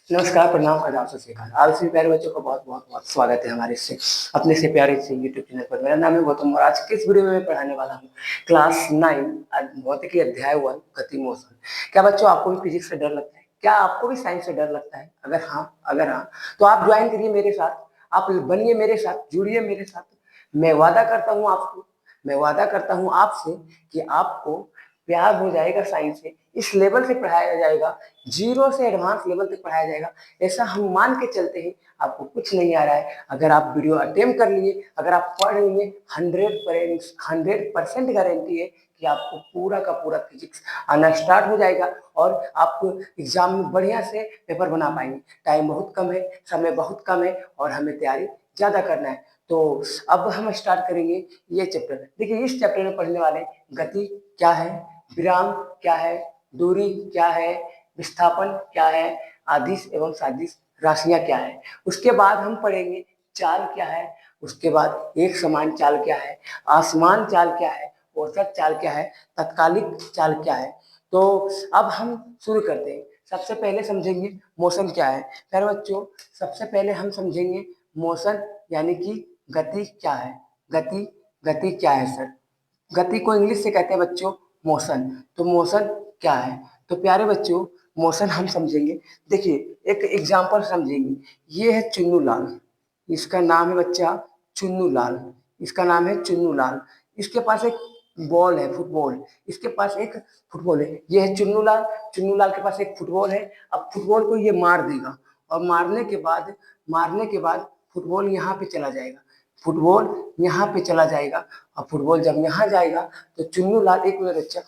नमस्कार, प्रणाम, आदाब, सत श्री अकाल। आप सभी प्यारे बच्चों का बहुत बहुत बहुत स्वागत है हमारे से अपने से प्यारे से यूट्यूब चैनल पर। मेरा नाम है गौतम और आज के इस वीडियो में मैं पढ़ाने वाला हूँ क्लास 9 भौतिकी अध्याय 1 गति मोशन। क्या बच्चों आपको भी फिजिक्स से डर लगता है? क्या आपको भी साइंस से डर लगता है? अगर हाँ तो आप ज्वाइन करिए मेरे साथ, आप बनिए मेरे साथ, जुड़िए मेरे साथ। मैं वादा करता हूँ आपसे कि आपको प्यार हो जाएगा साइंस से, इस लेवल से पढ़ाया जाएगा, जीरो से एडवांस लेवल तक पढ़ाया जाएगा। ऐसा हम मान के चलते हैं। आपको कुछ नहीं आ रहा है, अगर आप वीडियो अटेम्प्ट कर लिए, अगर आप पढ़ लिए, 100% गारंटी है कि आपको पूरा का पूरा फिजिक्स आना स्टार्ट हो जाएगा और आप एग्जाम में बढ़िया से पेपर बना पाएंगे। टाइम बहुत कम है, समय बहुत कम है और हमें तैयारी ज्यादा करना है। तो अब हम स्टार्ट करेंगे ये चैप्टर। देखिए, इस चैप्टर में पढ़ने वाले गति क्या है, विराम क्या है, दूरी क्या है, विस्थापन क्या है, आदिश एवं सादिश राशियां क्या है। उसके बाद हम पढ़ेंगे चाल क्या है, उसके बाद एक समान चाल क्या है, आसमान चाल क्या है, औसत चाल क्या है, तत्कालिक चाल क्या है। तो अब हम शुरू करते हैं। सबसे पहले समझेंगे मोशन क्या है। प्यारे बच्चों, सबसे पहले हम समझेंगे मोशन यानी कि गति क्या है। गति गति क्या है सर? गति को इंग्लिश से कहते हैं बच्चों मोशन। तो मोशन क्या है? तो प्यारे बच्चों, मोशन हम समझेंगे। देखिए, एक एग्जांपल समझेंगे। ये है चुन्नू लाल, इसका नाम है बच्चा चुन्नू लाल, इसका नाम है चुन्नू लाल। इसके पास एक बॉल है, फुटबॉल, इसके पास एक फुटबॉल है। ये है चुन्नू लाल, चुन्नू लाल के पास एक फुटबॉल है। अब फुटबॉल को ये मार देगा और मारने के बाद फुटबॉल यहाँ पे चला जाएगा, फुटबॉल यहाँ पे चला जाएगा। और फुटबॉल जब यहाँ जाएगा तो चुन्नू लाल, एक मिनट बच्चा,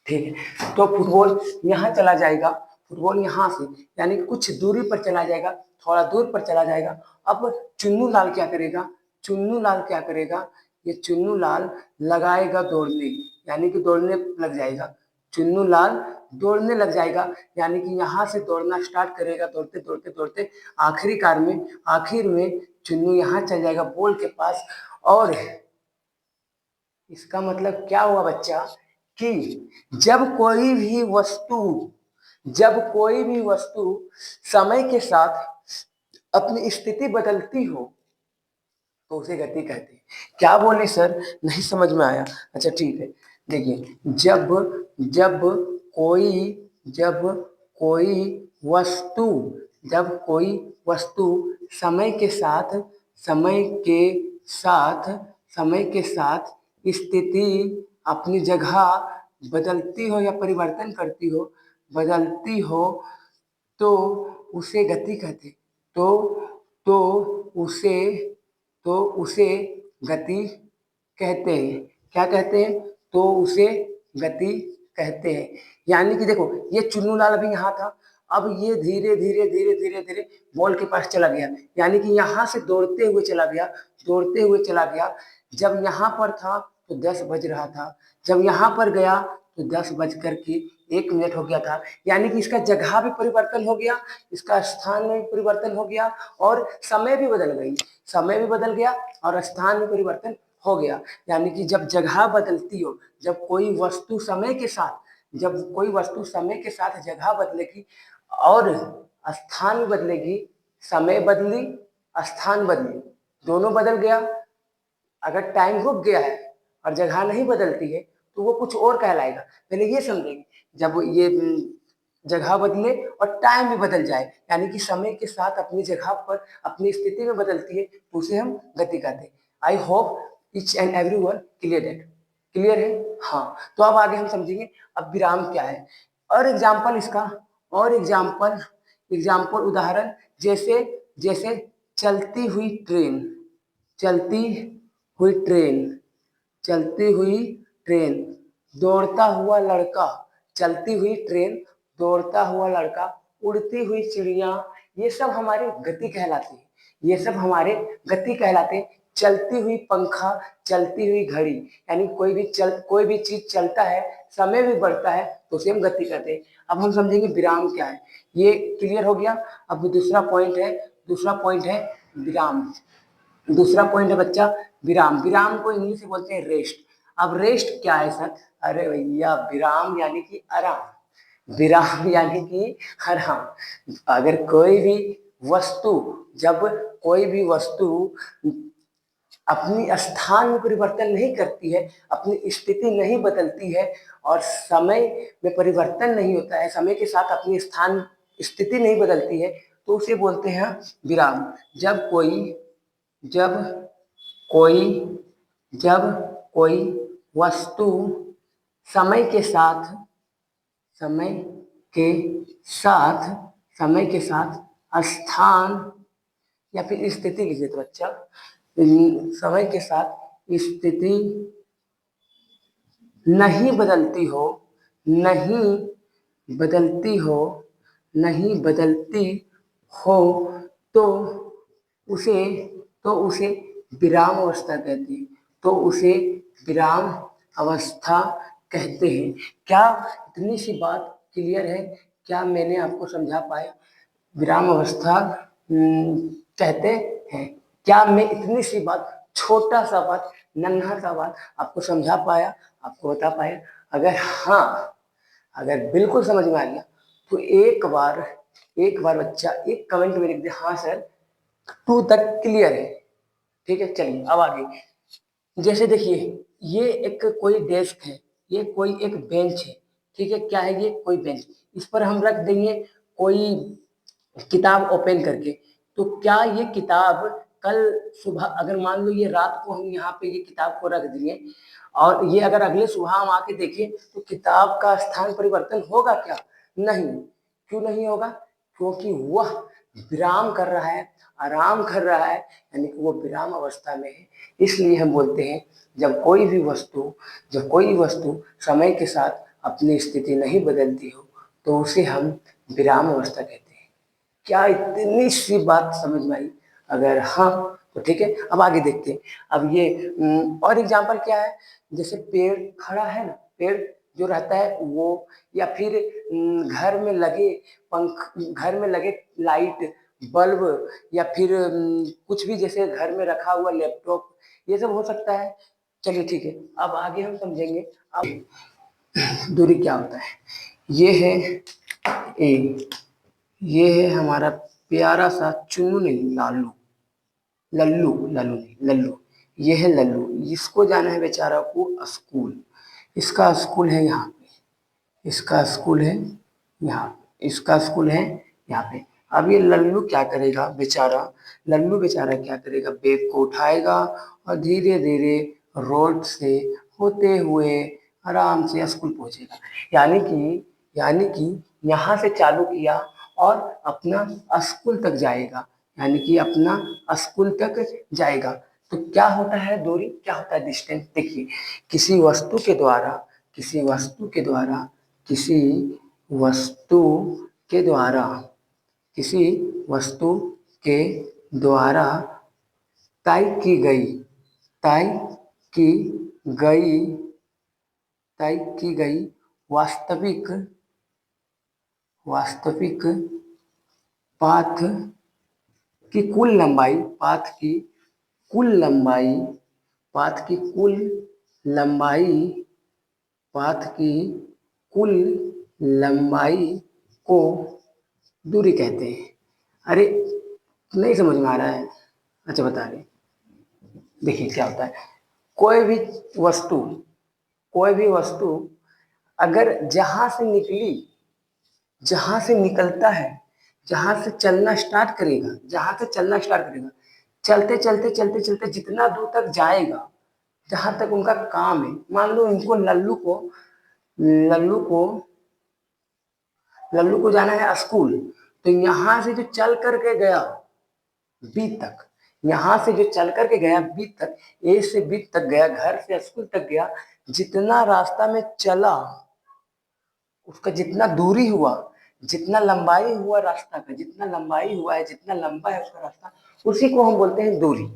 ठीक है, तो फुटबॉल यहाँ चला जाएगा, फुटबॉल यहाँ से यानी कुछ दूरी पर चला जाएगा, थोड़ा दूर पर चला जाएगा। अब चुन्नू लाल क्या करेगा? चुन्नू लाल क्या करेगा? ये चुन्नू लाल लगाएगा दौड़ने, यानी कि दौड़ने लग जाएगा। चुन्नू लाल दौड़ने लग जाएगा, यानी कि यहाँ से दौड़ना स्टार्ट करेगा, दौड़ते दौड़ते दौड़ते आखिर में चुन्नू यहाँ चल जाएगा बॉल के पास। और इसका मतलब क्या हुआ बच्चा कि जब कोई भी वस्तु जब कोई भी वस्तु समय के साथ अपनी स्थिति बदलती हो तो उसे गति कहते हैं। क्या बोले सर, नहीं समझ में आया? अच्छा ठीक है। देखिए, जब जब कोई जब कोई वस्तु जब कोई वस्तु समय के साथ समय के साथ समय के साथ स्थिति अपनी जगह बदलती हो या परिवर्तन करती हो, बदलती हो, तो उसे गति कहते। तो तो उसे तो उसे गति कहते हैं। क्या कहते हैं? तो उसे गति कहते हैं। यानी कि देखो, ये चुन्नू लाल अभी यहाँ था, अब ये धीरे धीरे धीरे धीरे धीरे बॉल के पास चला गया, यानी कि यहाँ से दौड़ते हुए चला गया। जब यहाँ पर था तो 10 बज रहा था, जब यहाँ पर गया तो 10 बज कर के 1 मिनट हो गया था, यानी कि इसका जगह भी परिवर्तन हो गया, इसका स्थान में भी परिवर्तन हो गया और समय भी बदल गया और स्थान में परिवर्तन हो गया। यानी कि जब जगह बदलती हो, जब कोई वस्तु समय के साथ जगह बदलेगी और स्थान बदलेगी, समय बदली, स्थान बदली, दोनों बदल गया। अगर टाइम रुक गया है और जगह नहीं बदलती है तो वो कुछ और कहलाएगा। पहले ये समझेंगे, जब ये जगह बदले और टाइम भी बदल जाए, यानी कि समय के साथ अपनी जगह पर अपनी स्थिति में बदलती है, तो उसे हम गति कहते हैं। I hope each and every one clear है। हाँ, तो अब आगे हम समझेंगे अब विराम क्या है और एग्जाम्पल इसका, और एग्जाम्पल उदाहरण, जैसे जैसे चलती हुई ट्रेन, चलती हुई ट्रेन, चलती हुई ट्रेन, दौड़ता हुआ लड़का, चलती हुई ट्रेन, दौड़ता हुआ लड़का, उड़ती हुई चिड़िया, ये सब हमारे गति कहलाते हैं। ये सब हमारे गति कहलाते हैं। चलती हुई पंखा, चलती हुई घड़ी, यानी कोई भी चीज चलता है, समय भी बढ़ता है, तो उसे हम गति कहते हैं। अब हम समझेंगे विराम क्या है। ये क्लियर हो गया। अब दूसरा पॉइंट है विराम। दूसरा पॉइंट है बच्चा विराम। विराम को इंग्लिश में बोलते हैं रेस्ट। अब रेस्ट क्या है सर? अरे भैया विराम यानी कि आराम, विराम यानी कि आराम। अगर कोई भी वस्तु, जब कोई भी वस्तु अपनी स्थान में परिवर्तन नहीं करती है, अपनी स्थिति नहीं बदलती है और समय में परिवर्तन नहीं होता है, समय के साथ अपनी स्थान स्थिति नहीं बदलती है, तो उसे बोलते हैं विराम। जब जब कोई जब कोई वस्तु समय के साथ समय के साथ समय के साथ स्थान या फिर स्थिति लीजिए तो अच्छा, समय के साथ स्थिति नहीं बदलती हो, नहीं बदलती हो, नहीं बदलती हो, तो उसे उसे विराम अवस्था कहते हैं। तो उसे विराम अवस्था कहते हैं। क्या इतनी सी बात क्लियर है? क्या मैंने आपको समझा पाया? विराम अवस्था कहते हैं। क्या मैं इतनी सी बात, छोटा सा बात, नन्हा सा बात आपको समझा पाया, आपको बता पाया? अगर हाँ, अगर बिल्कुल समझ में आ गया तो एक बार बच्चा एक कमेंट में लिख दे, हाँ सर 2 तक क्लियर है। ठीक है, चलिए अब आगे। जैसे देखिए, ये एक कोई डेस्क है, ये कोई एक बेंच है। ठीक है, क्या है ये? कोई बेंच। इस पर हम रख देंगे कोई किताब ओपन करके, तो क्या ये किताब कल सुबह, अगर मान लो ये रात को हम यहाँ पे ये किताब को रख दिए और ये अगर अगले सुबह हम आके देखें तो किताब का स्थान परिवर्तन होगा क्या? नहीं। क्यों नहीं होगा? क्योंकि वह विराम कर रहा है, आराम कर रहा है, यानी कि वो विराम अवस्था में है। इसलिए हम बोलते हैं जब कोई वस्तु समय के साथ अपनी स्थिति नहीं बदलती हो तो उसे हम विराम अवस्था कहते हैं। क्या इतनी सी बात समझ में आई? अगर हाँ तो ठीक है, अब आगे देखते हैं। अब ये और एग्जांपल क्या है? जैसे पेड़ खड़ा है ना, पेड़ जो रहता है वो, या फिर घर में लगे लाइट बल्ब, या फिर कुछ भी, जैसे घर में रखा हुआ लैपटॉप, ये सब हो सकता है। चलिए ठीक है, अब आगे हम समझेंगे। अब दूरी क्या होता है? ये है ए, ये है हमारा प्यारा सा चुन्नू, नहीं लालू, लल्लू, लल्लू नहीं, लल्लू। ये है लल्लू, इसको जाना है बेचारा को स्कूल। इसका स्कूल है यहाँ पे, इसका स्कूल है यहाँ पे, इसका स्कूल है यहाँ पे। अब ये लल्लू क्या करेगा बेचारा? लल्लू बेचारा क्या करेगा? बैग को उठाएगा और धीरे धीरे रोड से होते हुए आराम से स्कूल पहुंचेगा। यानी कि यहाँ से चालू किया और अपना स्कूल तक जाएगा, यानी कि अपना स्कूल तक जाएगा। तो क्या होता है दूरी, क्या होता है डिस्टेंस? देखिए, किसी वस्तु के द्वारा किसी वस्तु के द्वारा किसी वस्तु के द्वारा किसी वस्तु के द्वारा तय की गई तय की गई तय की गई वास्तविक पाथ की कुल लंबाई कुल लंबाई पाथ की कुल लंबाई पाथ की कुल लंबाई को दूरी कहते हैं। अरे नहीं समझ में आ रहा है? अच्छा बता रहे। देखिए क्या होता है, कोई भी वस्तु कोई भी वस्तु अगर जहां से निकलता है, जहां से चलना स्टार्ट करेगा, चलते चलते जितना दूर तक जाएगा, जहां तक उनका काम है, मान लो इनको लल्लू को जाना है स्कूल, तो यहाँ से जो चल करके गया बी तक, यहाँ से जो चल करके गया बी तक, ए से बी तक गया, घर से स्कूल तक गया, जितना रास्ता में चला, उसका जितना दूरी हुआ, जितना लंबाई हुआ रास्ता का, जितना लंबाई हुआ है, जितना लंबा है उसका रास्ता, उसी को हम बोलते हैं दूरी।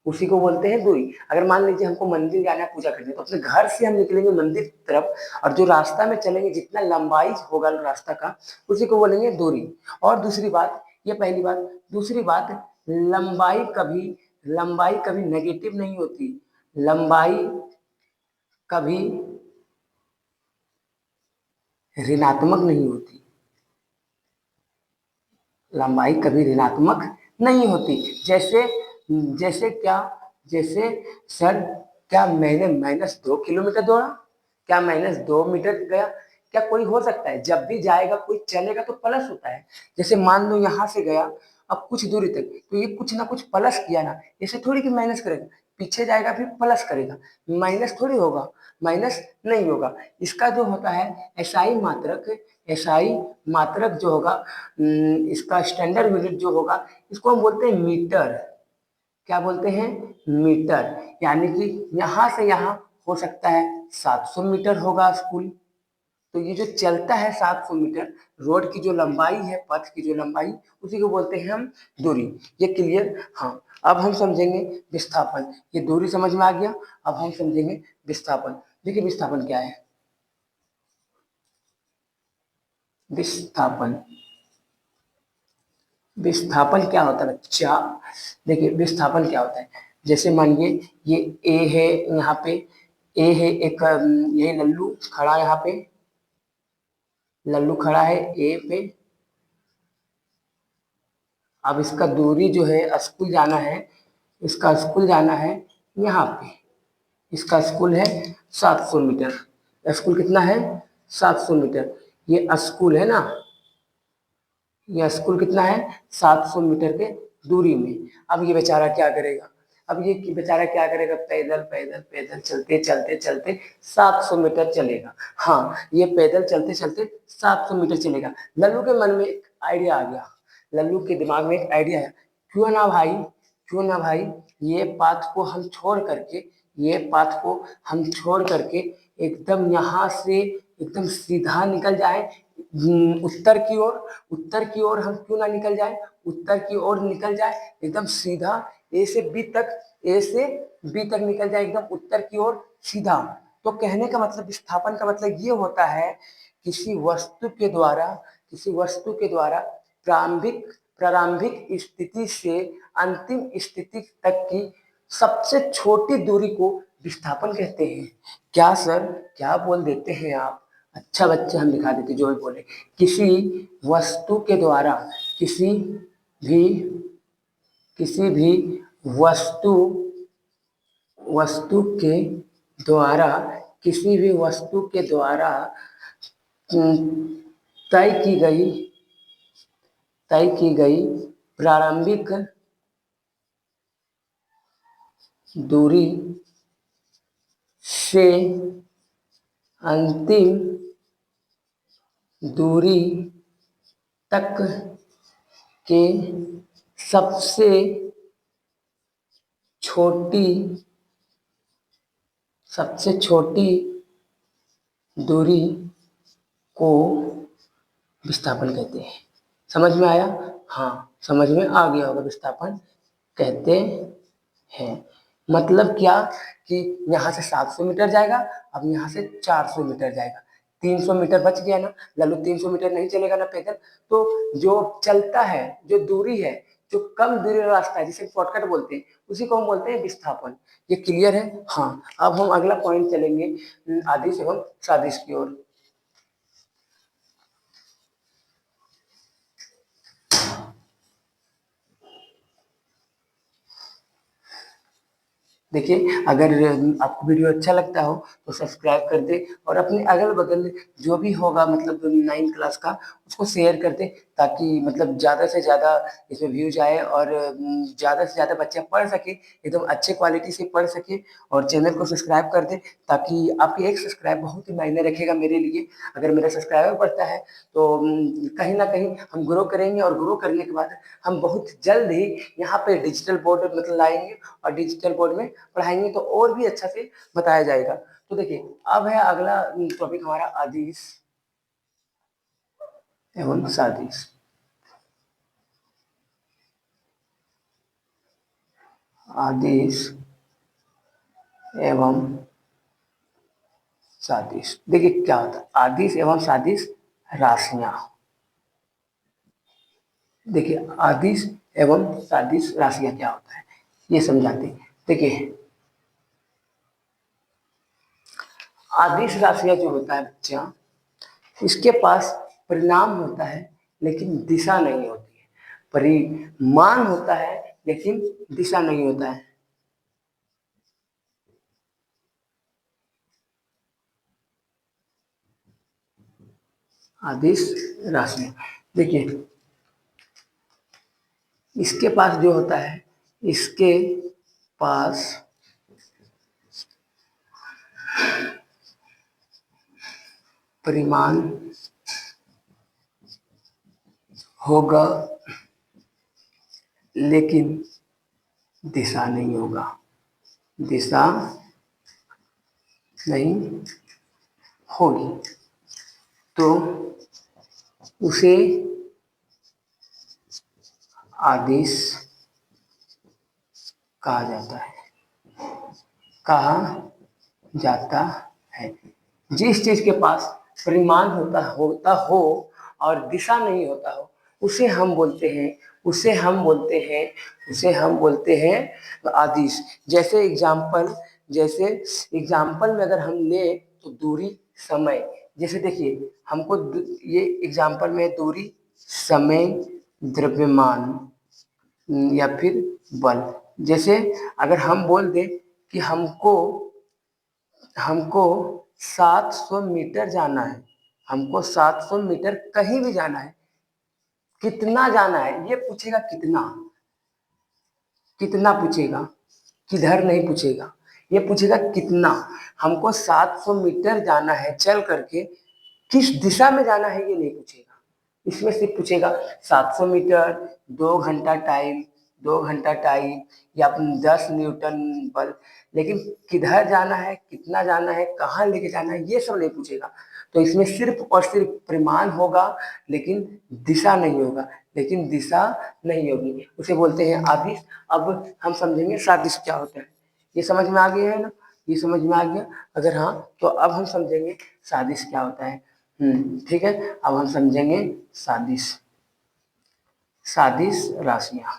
उसी को बोलते हैं दूरी। अगर मान लीजिए हमको मंदिर जाना है पूजा करने, तो अपने घर से हम निकलेंगे मंदिर की तरफ, और जो रास्ता में चलेंगे, जितना लंबाई होगा रास्ता का, उसी को बोलेंगे दूरी। और दूसरी बात, ये पहली बात। दूसरी बात, लंबाई कभी नेगेटिव नहीं होती। लंबाई कभी ऋणात्मक नहीं होती, लंबाई कभी ऋणात्मक नहीं होती। जैसे जैसे क्या, जैसे सर क्या मैंने -2 किलोमीटर दौड़ा, क्या -2 मीटर गया, क्या कोई हो सकता है? जब भी जाएगा कोई चलेगा तो प्लस होता है। जैसे मान लो यहाँ से गया अब कुछ दूरी तक, तो ये कुछ ना कुछ प्लस किया ना, ऐसे थोड़ी कि माइनस करेगा, पीछे जाएगा फिर प्लस करेगा, माइनस थोड़ी होगा, माइनस नहीं होगा। इसका जो होता है एसआई मात्रक, एसआई मात्रक जो होगा, इसका स्टैंडर्ड यूनिट जो होगा, इसको हम बोलते हैं मीटर। क्या बोलते हैं? मीटर। यानी कि यहाँ से यहाँ हो सकता है 700 मीटर होगा स्कूल। तो ये जो चलता है 700 मीटर, रोड की जो लंबाई है, पथ की जो लंबाई, उसी को बोलते हैं हम दूरी। ये क्लियर? हाँ। अब हम समझेंगे विस्थापन। ये दूरी समझ में आ गया। अब हम समझेंगे विस्थापन। देखिए विस्थापन क्या है। विस्थापन, विस्थापन क्या होता है बच्चा? देखिए विस्थापन क्या होता है, जैसे मानिए ये ए है, यहाँ पे ए है एक, ये लल्लू खड़ा है यहाँ पे, लल्लू खड़ा है ए पे। अब इसका दूरी जो है स्कूल जाना है, इसका स्कूल जाना है यहाँ पे, इसका स्कूल है 700 मीटर। स्कूल कितना है? 700 मीटर। ये स्कूल है ना, ये स्कूल कितना है? 700 मीटर के दूरी में। अब ये बेचारा क्या करेगा? अब ये बेचारा क्या करेगा? पैदल पैदल पैदल चलते चलते चलते 700 मीटर चलेगा। हाँ, ये पैदल चलते चलते 700 मीटर चलेगा। लल्लू के मन में एक आइडिया आ गया, लल्लू के दिमाग में एक आइडिया है, क्यों ना भाई, क्यों ना भाई ये पाथ को हम छोड़ करके, ये पाथ को हम छोड़ करके एकदम यहाँ से एकदम सीधा निकल जाए उत्तर की ओर। उत्तर की ओर हम क्यों ना निकल जाए, उत्तर की ओर निकल जाए एकदम सीधा, ए से बी तक, ए से बी तक निकल जाए एकदम उत्तर की ओर सीधा। तो कहने का मतलब, विस्थापन का मतलब ये होता है, किसी वस्तु के द्वारा, किसी वस्तु के द्वारा प्रारंभिक प्रारंभिक स्थिति से अंतिम स्थिति तक की सबसे छोटी दूरी को विस्थापन कहते हैं। क्या सर, क्या बोल देते हैं आप? अच्छा बच्चे, हम दिखा देते जो भी बोले। किसी वस्तु के द्वारा, किसी भी किसी भी वस्तु वस्तु के द्वारा, किसी भी वस्तु के द्वारा तय की गई, तय की गई प्रारंभिक दूरी से अंतिम दूरी तक के सबसे छोटी, सबसे छोटी दूरी को विस्थापन कहते हैं। समझ में आया? हाँ, समझ में आ गया होगा। विस्थापन कहते हैं मतलब क्या, कि यहाँ से 700 मीटर जाएगा, अब यहाँ से 400 मीटर जाएगा, 300 मीटर बच गया ना। लल्लू 300 मीटर नहीं चलेगा ना पैदल, तो जो चलता है, जो दूरी है, जो कम दूरी वाला रास्ता है जिसे शॉर्टकट बोलते हैं, उसी को हम बोलते हैं विस्थापन। ये क्लियर है? हाँ। अब हम अगला पॉइंट चलेंगे आदिश एवं सादिश की ओर। देखिए, अगर आपको वीडियो अच्छा लगता हो तो सब्सक्राइब कर दे, और अपने अगल बगल जो भी होगा मतलब 9 क्लास का, उसको शेयर कर दे, ताकि मतलब ज़्यादा से ज़्यादा इसमें व्यूज आए, और ज़्यादा से ज़्यादा बच्चे पढ़ सके, एकदम अच्छे क्वालिटी से पढ़ सके। और चैनल को सब्सक्राइब कर दे, ताकि आपकी एक सब्सक्राइब बहुत ही मायने रखेगा मेरे लिए। अगर मेरा सब्सक्राइबर बढ़ता है तो कहीं ना कहीं हम ग्रो करेंगे, और ग्रो करने के बाद हम बहुत जल्द ही यहाँ पे डिजिटल बोर्ड मतलब लाएंगे, और डिजिटल बोर्ड में पढ़ाएंगे तो और भी अच्छा से बताया जाएगा। तो देखिए, अब है अगला टॉपिक हमारा आदिश एवं सादिश। आदिश एवं सादिश। देखिए क्या होता है आदिश एवं सादिश राशियां। देखिए आदिश एवं सादिश राशियां क्या होता है, ये समझाते हैं। देखिए आदिश राशियां जो होता है बच्चा, इसके पास परिणाम होता है लेकिन दिशा नहीं होती है। परिमाण होता है लेकिन दिशा नहीं होता है। आदिश राशि देखिए, इसके पास जो होता है, इसके पास परिमाण होगा लेकिन दिशा नहीं होगा, दिशा नहीं होगी, तो उसे आदिश कहा जाता है, कहा जाता है। जिस चीज के पास परिमाण होता हो और दिशा नहीं होता हो, उसे हम बोलते हैं, उसे हम बोलते हैं आदिश। जैसे एग्जाम्पल में अगर हम ले तो दूरी, समय। जैसे देखिए, हमको ये एग्जाम्पल में दूरी, समय, द्रव्यमान या फिर बल। जैसे अगर हम बोल दें कि हमको हमको 700 मीटर जाना है, हमको 700 मीटर कहीं भी जाना है, कितना जाना है ये पूछेगा, कितना कितना पूछेगा, किधर नहीं पूछेगा, ये पूछेगा कितना। हमको 700 मीटर जाना है चल करके, किस दिशा में जाना है ये नहीं पूछेगा। इसमें सिर्फ पूछेगा 700 मीटर, 2 घंटा टाइम, 2 घंटा टाइम, या 10 न्यूटन बल। लेकिन किधर जाना है, कितना जाना है, कहाँ लेके जाना है, ये सब नहीं पूछेगा। तो इसमें सिर्फ और सिर्फ परिमाण होगा लेकिन दिशा नहीं होगा, लेकिन दिशा नहीं होगी, उसे बोलते हैं आदिश। अब हम समझेंगे सादिश क्या होता है। ये समझ में आ गया है ना, ये समझ में आ गया? अगर हाँ, तो अब हम समझेंगे सादिश क्या होता है। ठीक है, अब हम समझेंगे सादिश। सादिश राशियां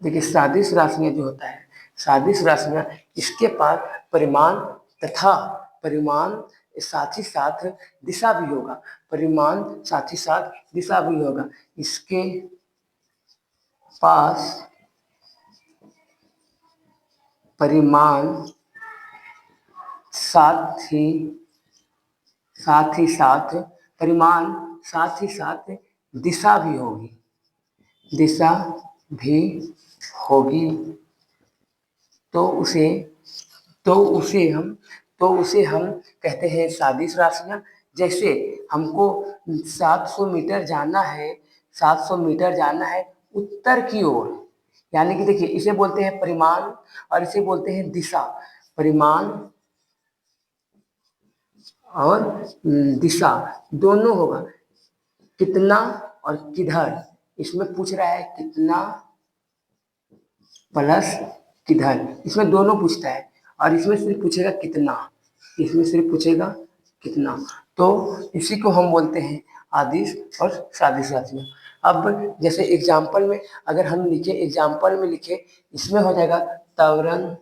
देखिए, सादिश राशियां जो होता है, सादिश राशियां, इसके पास परिमाण तथा परिमाण साथ ही साथ दिशा भी होगा, परिमाण साथ ही साथ दिशा भी होगा। इसके पास परिमाण साथ ही साथ परिमाण साथ ही साथ दिशा भी होगी, दिशा भी होगी, तो उसे तो उसे हम कहते हैं सादिश राशियां। जैसे हमको 700 मीटर जाना है, 700 मीटर जाना है उत्तर की ओर, यानी कि देखिए, इसे बोलते हैं परिमाण और इसे बोलते हैं दिशा। परिमाण और दिशा दोनों होगा। कितना और किधर, इसमें पूछ रहा है कितना प्लस किधर, इसमें दोनों पूछता है। और इसमें सिर्फ पूछेगा कितना, इसमें सिर्फ पूछेगा कितना, तो इसी को हम बोलते हैं आदिश और सादिश राशियां। अब जैसे एग्जाम्पल में अगर हम लिखे, एग्जाम्पल में लिखे, इसमें हो जाएगा त्वरण,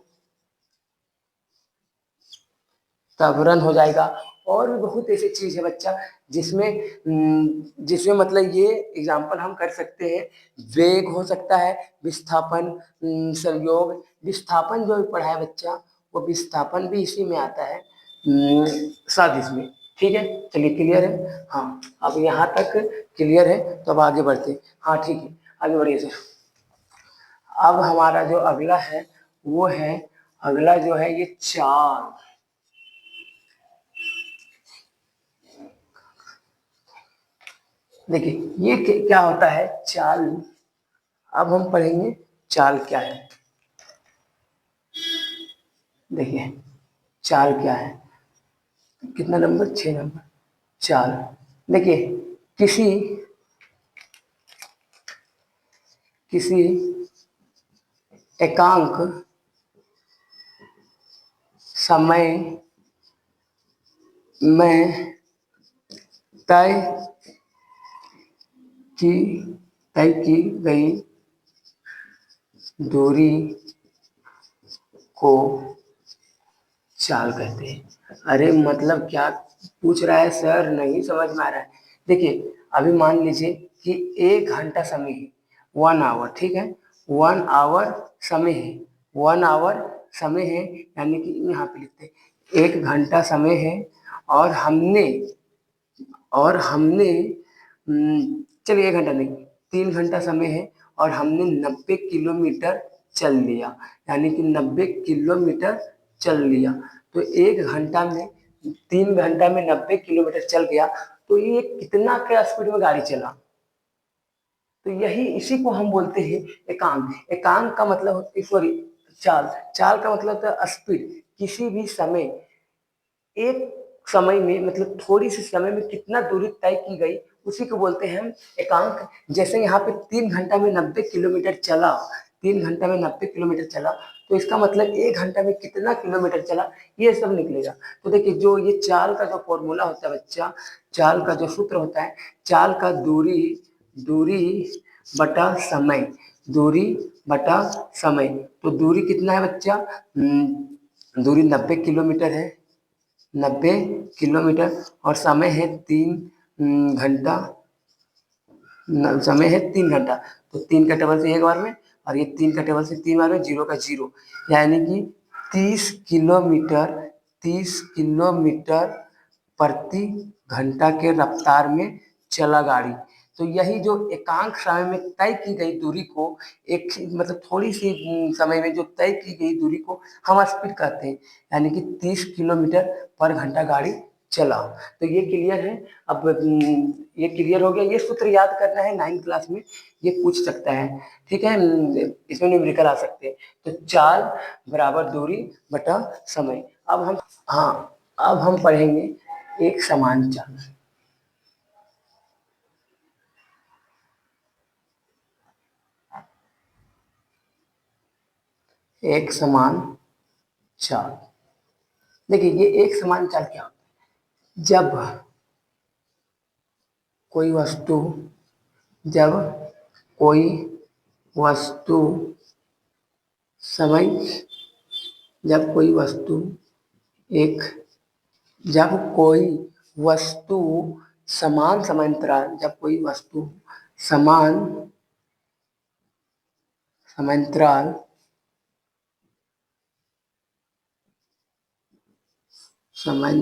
त्वरण हो जाएगा। और भी बहुत ऐसी चीज है बच्चा जिसमें मतलब ये एग्जाम्पल हम कर सकते हैं। वेग हो सकता है, विस्थापन, संयोग। विस्थापन जो भी पढ़ा है बच्चा, वो विस्थापन भी इसी में आता है, सादिश में। ठीक है, चलिए क्लियर है? हाँ, अब यहाँ तक क्लियर है, तो अब आगे बढ़ते हैं। हाँ ठीक है, आगे बढ़िए सर। अब हमारा जो अगला है वो है, अगला जो है ये चाल। देखिए, ये क्या होता है चाल। अब हम पढ़ेंगे चाल क्या है। देखिए, चाल क्या है, कितना नंबर, 6 नंबर। चाल देखिए, किसी किसी एकांक समय में तय की तय की गई दूरी को चाल कहते हैं। अरे मतलब क्या पूछ रहा है सर, नहीं समझ में आ रहा है। देखिए अभी मान लीजिए कि 1 घंटा समय है, 1 आवर, ठीक है, 1 आवर समय है, 1 आवर समय है, यानी कि यहाँ पे लिखते हैं 1 घंटा समय है। और हमने और हमने, चलिए 1 घंटा नहीं, 3 घंटा समय है और हमने 90 किलोमीटर चल लिया, यानी कि 90 किलोमीटर चल लिया। तो 1 घंटा में, 3 घंटा में 90 किलोमीटर चल गया, तो ये कितना क्या स्पीड में गाड़ी चला। तो यही इसी को हम बोलते हैं एकांक। एकांक का मतलब होता है, सॉरी, चाल। चाल का मतलब होता है स्पीड। किसी भी समय, एक समय में मतलब थोड़ी सी समय में कितना दूरी तय की गई, उसी को बोलते हैं हम एकांक। जैसे यहाँ पे 3 घंटा में 90 किलोमीटर चला, 3 घंटा में 90 किलोमीटर चला, तो इसका मतलब 1 घंटा में कितना किलोमीटर चला, ये सब निकलेगा। तो देखिए जो ये चाल का जो फॉर्मूला होता है बच्चा, चाल का जो सूत्र होता है, चाल का दूरी, दूरी बटा समय, दूरी बटा समय। तो दूरी कितना है बच्चा, दूरी 90 किलोमीटर है, 90 किलोमीटर, और समय है 3 घंटा, समय है 3 घंटा। तो 3 का टेबल से 1 बार में, और ये 3 का टेबल से 3 बार में, 0 का 0, यानी कि 30 किलोमीटर, 30 किलोमीटर प्रति घंटा के रफ्तार में चला गाड़ी। तो यही जो एकांक समय में तय की गई दूरी को, एक मतलब थोड़ी सी समय में जो तय की गई दूरी को हम स्पीड कहते हैं, यानी कि 30 किलोमीटर पर घंटा गाड़ी चला। तो ये क्लियर है। अब ये क्लियर हो गया। ये सूत्र याद करना है 9th क्लास में, ये पूछ सकता है, ठीक है, इसमें न्यूमेरिकल आ सकते हैं। तो चाल बराबर दूरी बटा समय। अब हम, हाँ, अब हम पढ़ेंगे एक समान चाल। एक समान चाल, देखिए ये एक समान चाल क्या होता है, कोई वस्तु जब कोई वस्तु समय, जब कोई वस्तु एक, जब कोई वस्तु समान समांतराल, जब कोई वस्तु समान समांतराल समान,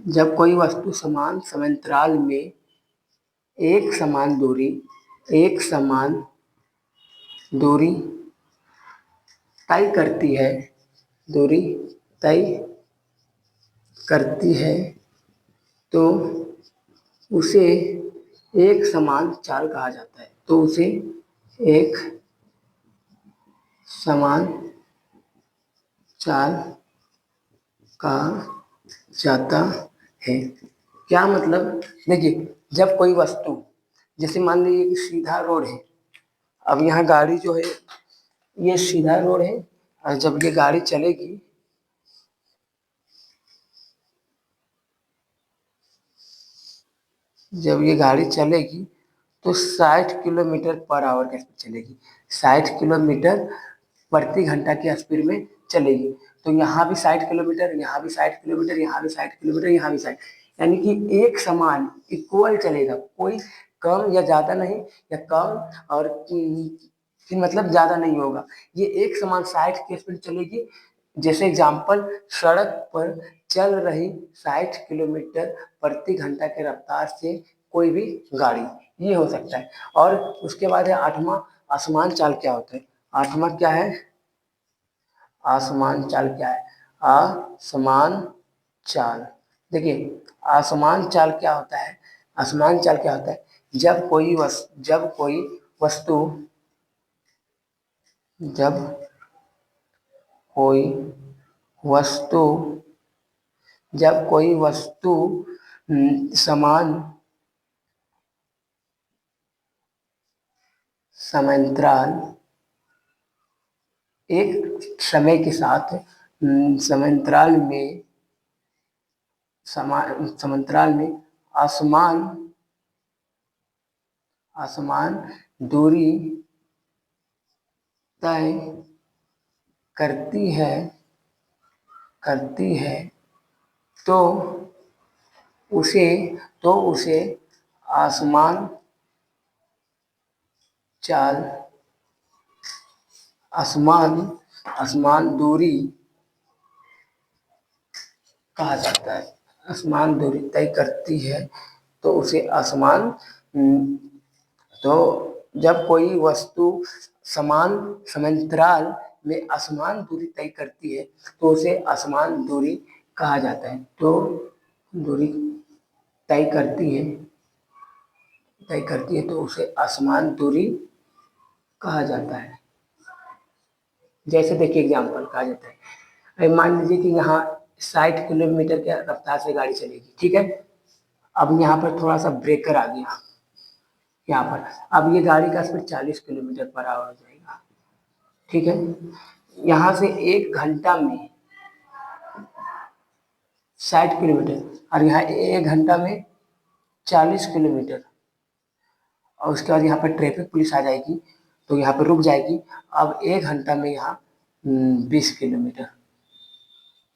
जब कोई वस्तु समान समांतराल में एक समान दूरी, एक समान दूरी तय करती है, दूरी तय करती है, तो उसे एक समान चाल कहा जाता है। तो उसे एक समान चाल कहा जाता है। क्या मतलब, देखिए जब कोई वस्तु, जैसे मान लीजिए कि सीधा रोड है, अब यहाँ गाड़ी जो है, ये सीधा रोड है, और जब ये गाड़ी चलेगी, जब ये गाड़ी चलेगी तो 60 किलोमीटर पर आवर की स्पीड चलेगी, 60 किलोमीटर प्रति घंटा की स्पीड में चलेगी। तो यहाँ भी 60 किलोमीटर, यहाँ भी 60 किलोमीटर, यहाँ भी 60 किलोमीटर, यहाँ भी 60, यानी कि एक समान इक्वल चलेगा, कोई कम या ज़्यादा नहीं, या कम और फिर मतलब ज़्यादा नहीं होगा, ये एक समान 60 की स्पीड चलेगी। जैसे एग्जाम्पल, सड़क पर चल रही 60 किलोमीटर प्रति घंटा के रफ्तार से कोई भी गाड़ी, ये हो सकता है। और उसके बाद है 8वां, आसमान चाल क्या होता है। 8वां क्या है, आसमान चाल क्या है, आसमान चाल, देखिए आसमान चाल क्या होता है, आसमान चाल क्या होता है, वस्तु, जब कोई वस्तु, जब कोई वस्तु समान समांतराल एक समय के साथ समांतराल में, समांतराल में आसमान, आसमान दूरी तय करती है करती है तो उसे उसे आसमान चाल आसमान आसमान दूरी कहा जाता है। आसमान दूरी तय करती है तो उसे आसमान तो जब कोई वस्तु समान समांतराल में आसमान दूरी तय करती है तो उसे आसमान दूरी कहा जाता है। तो दूरी तय करती है तो उसे आसमान दूरी कहा जाता है। जैसे देखिए एग्जाम्पल कहा जाता है, अरे मान लीजिए कि यहाँ 60 किलोमीटर के रफ्तार से गाड़ी चलेगी, ठीक है। अब यहाँ पर थोड़ा सा ब्रेकर आ गया, यहाँ पर अब ये गाड़ी का स्पीड 40 किलोमीटर पर आवर हो जाएगा, ठीक है। यहाँ से 1 घंटा में 60 किलोमीटर और यहाँ 1 घंटा में 40 किलोमीटर, और उसके बाद यहाँ पर ट्रैफिक पुलिस आ जाएगी तो यहाँ पर रुक जाएगी। अब 1 घंटा में यहाँ 20 किलोमीटर।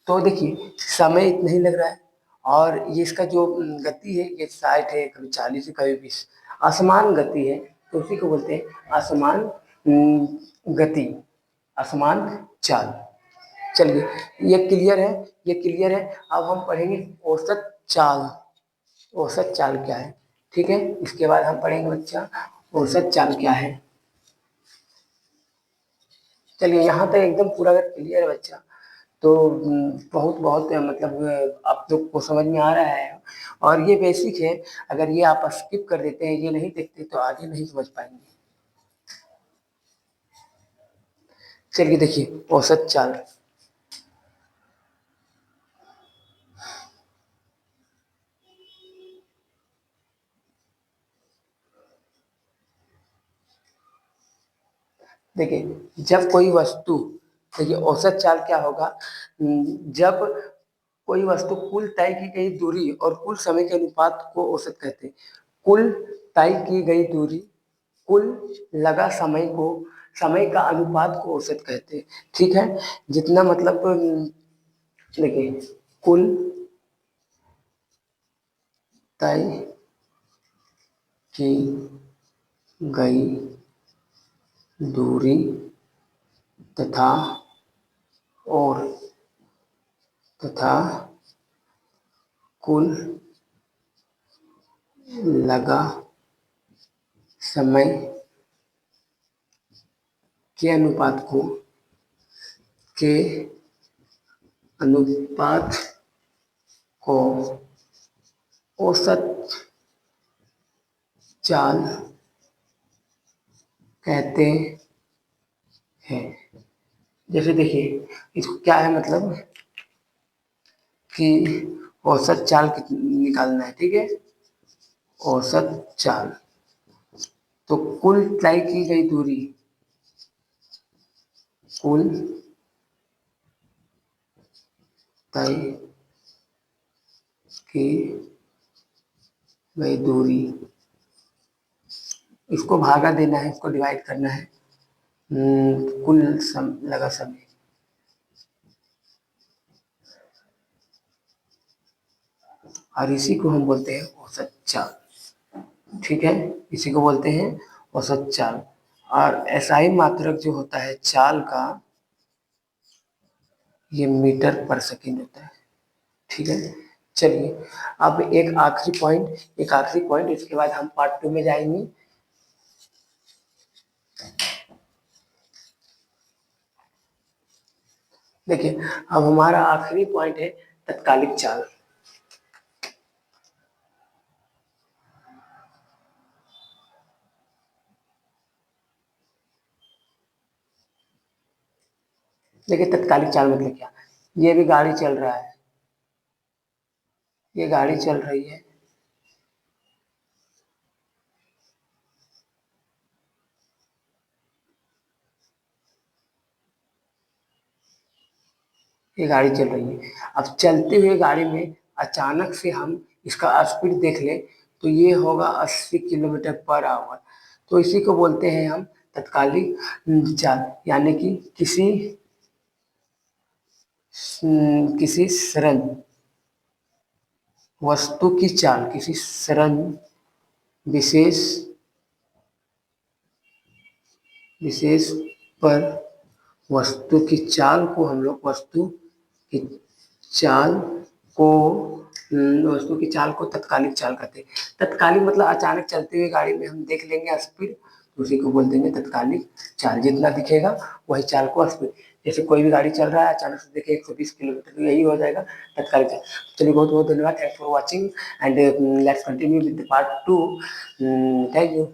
तो देखिए समय इतना ही लग रहा है और ये इसका जो गति है ये 60 है, कभी 40 है, कभी 20। असमान गति है तो उसी को बोलते हैं असमान गति, असमान चाल। चलिए ये क्लियर है। अब हम पढ़ेंगे औसत चाल। औसत चाल क्या है, ठीक है। इसके बाद हम पढ़ेंगे बच्चा औसत चाल क्या है। चलिए यहाँ तक एकदम पूरा अगर क्लियर है बच्चा तो बहुत बहुत मतलब आप लोग को समझ में आ रहा है। और ये बेसिक है, अगर ये आप स्किप कर देते हैं, ये नहीं देखते तो आगे नहीं समझ पाएंगे। चलिए देखिए औसत चाल। देखिए जब कोई वस्तु, देखिए औसत चाल क्या होगा, जब कोई वस्तु कुल तय की गई दूरी और कुल समय के अनुपात को औसत कहते हैं। कुल तय की गई दूरी, कुल लगा समय का अनुपात को औसत कहते हैं, ठीक है। जितना मतलब देखिए कुल तय की गई दूरी तथा और तथा कुल लगा समय के अनुपात को औसत चाल कहते हैं। जैसे देखिए इसको क्या है मतलब कि औसत चाल निकालना है, ठीक है। औसत चाल तो कुल तय की गई दूरी, कुल तय की गई दूरी, इसको भागा देना है, इसको डिवाइड करना है कुल लगा समय। और इसी को हम बोलते हैं औसत चाल, ठीक है। इसी को बोलते हैं औसत चाल। और एसआई मात्रक जो होता है चाल का, ये मीटर पर सेकेंड होता है, ठीक है। चलिए अब एक आखिरी पॉइंट, इसके बाद हम पार्ट 2 में जाएंगे। देखिए अब हमारा आखिरी पॉइंट है तत्कालिक चाल। देखिए तत्कालिक चाल मतलब क्या, ये भी गाड़ी चल रहा है, ये गाड़ी चल रही है, ये गाड़ी चल रही है। अब चलते हुए गाड़ी में अचानक से हम इसका स्पीड देख ले तो ये होगा 80 किलोमीटर पर आवर। तो इसी को बोलते हैं हम तत्कालिक चाल, यानी कि किसी सरल वस्तु की चाल, किसी सरल विशेष विशेष पर वस्तु की चाल को हम लोग की चाल को वस्तु की चाल को तत्कालिक चाल कहते हैं। तत्कालिक मतलब अचानक चलते हुए गाड़ी में हम देख लेंगे स्पीड, तो उसी को बोल देंगे तत्कालिक चाल। जितना दिखेगा वही चाल को स्पीड, जैसे कोई भी गाड़ी चल रहा है अचानक से देखे 120 किलोमीटर, तो यही हो जाएगा तत्कालिक चाल। चलिए बहुत बहुत धन्यवाद, thanks for watching and let's continue with part 2। Thank you.